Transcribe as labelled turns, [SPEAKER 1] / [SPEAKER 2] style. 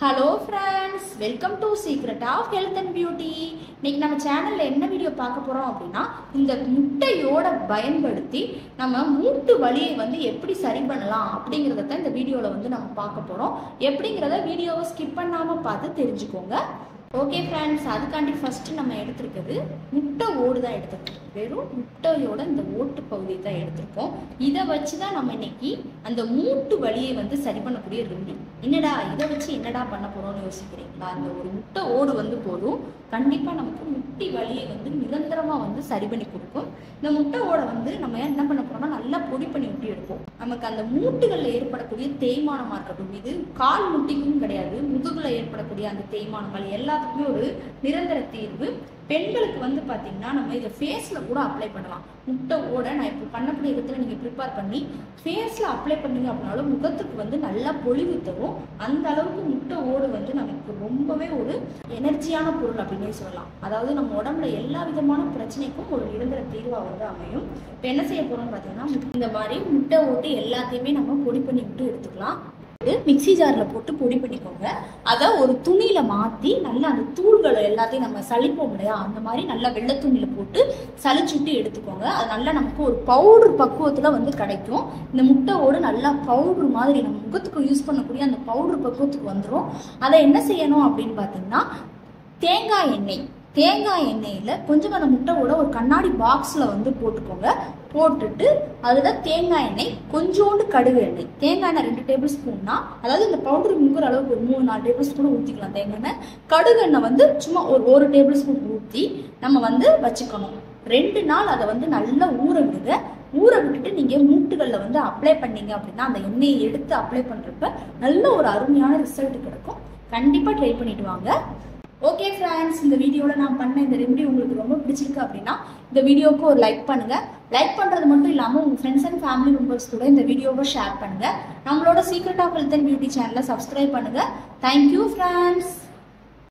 [SPEAKER 1] Hello friends, welcome to Secret of Health and Beauty. இன்னைக்கு நம்ம சேனல்ல என்ன வீடியோ பார்க்க போறோம் அப்படின்னா இந்த முட்டையோட பயன்படுத்தி நம்ம மூட்டு வலியை எப்படி சரி பண்ணலாம் அப்படிங்கறத தான் இந்த வீடியோல நம்ம பார்க்க போறோம். எப்படிங்கறத வீடியோவை ஸ்கிப் பண்ணாம பார்த்து தெரிஞ்சுக்கோங்க. ஓகே ஃப்ரெண்ட்ஸ், அதுக்காண்டி ஃபர்ஸ்ட் நம்ம எடுத்துக்கிறது முட்டை ஓடு தான் எடுத்துருக்கோம். வெறும் முட்டையோட இந்த ஓட்டு பகுதியை தான் எடுத்திருக்கோம். இதை வச்சு தான் நம்ம இன்னைக்கு அந்த மூட்டு வலியை சரி பண்ணக்கூடிய ரெமெடி. என்னடா இதை வச்சு என்னடா பண்ண போறோம்னு யோசிக்கிறீங்களா? இந்த ஒரு முட்டை ஓடு போதும், கண்டிப்பா நமக்கு முட்டி வலியை நிரந்தரமா சரி பண்ணி கொடுக்கும். இந்த முட்டை ஓடை நம்ம என்ன பண்ண போறோம்னா நல்லா பொடி பண்ணி விட்டு எடுப்போம். நமக்கு அந்த மூட்டுகள்ல ஏற்படக்கூடிய தேய்மானமா இருக்கட்டும், இது கால் முட்டிக்கும் கிடையாது, முதுகுல ஏற்படக்கூடிய அந்த தேய்மானங்கள் எல்லாத்துக்குமே ஒரு நிரந்தர தீர்வு. பெண்களுக்கு பாத்தீங்கன்னா நம்ம இதை ஃபேஸ்ல கூட அப்ளை பண்ணலாம். முட்டை ஓட நான் இப்போ பண்ணக்கூடிய இடத்துல நீங்க ப்ரிப்பேர் பண்ணி ஃபேஸ்ல அப்ளை பண்ணீங்க அப்படின்னாலும் முகத்துக்கு நல்லா பொலிவு தரும். அந்த அளவுக்கு முட்டை ஓடு நமக்கு ரொம்பவே ஒரு எனர்ஜியான பொருள் அப்படின்னே சொல்லலாம். அதாவது நம்ம உடம்புல எல்லா விதமான பிரச்சனைக்கும் ஒரு நிரந்தர தீர்வா அமையும். இப்போ என்ன செய்ய போறோம்னு பாத்தீங்கன்னா இந்த மாதிரி முட்டை ஓட்டு எல்லாத்தையுமே நம்ம பொடி பண்ணி விட்டு எடுத்துக்கலாம். மிக்சி ஜார்ல போட்டு பொடி பண்ணிக்கோங்க. அதை ஒரு துணியில மாத்தி நல்லா அந்த தூள்களை எல்லாத்தையும் நம்ம சளிப்போம் இல்லையா, அந்த மாதிரி நல்லா வெள்ளை துணியில போட்டு சளிச்சுட்டு எடுத்துக்கோங்க. அது நல்லா நமக்கு ஒரு பவுடர் பக்குவத்துல கிடைக்கும். இந்த முட்டையோடு நல்லா பவுடர் மாதிரி நம்ம முகத்துக்கு யூஸ் பண்ணக்கூடிய அந்த பவுடர் பக்குவத்துக்கு வந்துடும். அதை என்ன செய்யணும் அப்படின்னு பாத்தீங்கன்னா தேங்காய் எண்ணெயில கொஞ்சம் அந்த முட்டையோட ஒரு கண்ணாடி பாக்ஸ்ல போட்டுக்கோங்க. போட்டுட்டு அதுல தேங்காய் எண்ணெய், கொஞ்சோண்டு கடுகு எண்ணெய், தேங்காய் எண்ணெய் 2 டேபிள் ஸ்பூன்னா, அதாவது இந்த பவுடர் முங்குற அளவுக்கு ஒரு 3-4 டேபிள் ஸ்பூன் ஊற்றிக்கலாம் தேங்காய் எண்ணெய். கடுகு எண்ணெய் சும்மா ஒரு டேபிள் ஸ்பூன் ஊற்றி நம்ம வச்சுக்கணும். 2 நாள் அதை நல்லா ஊற விடுங்க. ஊற விட்டுட்டு நீங்க மூட்டுகள்ல அப்ளை பண்ணீங்க அப்படின்னா அந்த எண்ணெயை எடுத்து அப்ளை பண்றப்ப நல்ல ஒரு அருமையான ரிசல்ட் கிடைக்கும். கண்டிப்பா ட்ரை பண்ணிட்டு வாங்க. ஓகே ஃப்ரெண்ட்ஸ், இந்த வீடியோவில் நான் பண்ண இந்த ரெமெடி உங்களுக்கு ரொம்ப பிடிச்சிருக்கு அப்படின்னா இந்த வீடியோவுக்கு ஒரு லைக் பண்ணுங்க. லைக் பண்ணுறது மட்டும் இல்லாமல் உங்கள் ஃப்ரெண்ட்ஸ் அண்ட் ஃபேமிலி மெம்பர்ஸ் கூட இந்த வீடியோவை ஷேர் பண்ணுங்க. நம்மளோட secret of health and beauty சேனலை சப்ஸ்கிரைப் பண்ணுங்க. Thank you friends.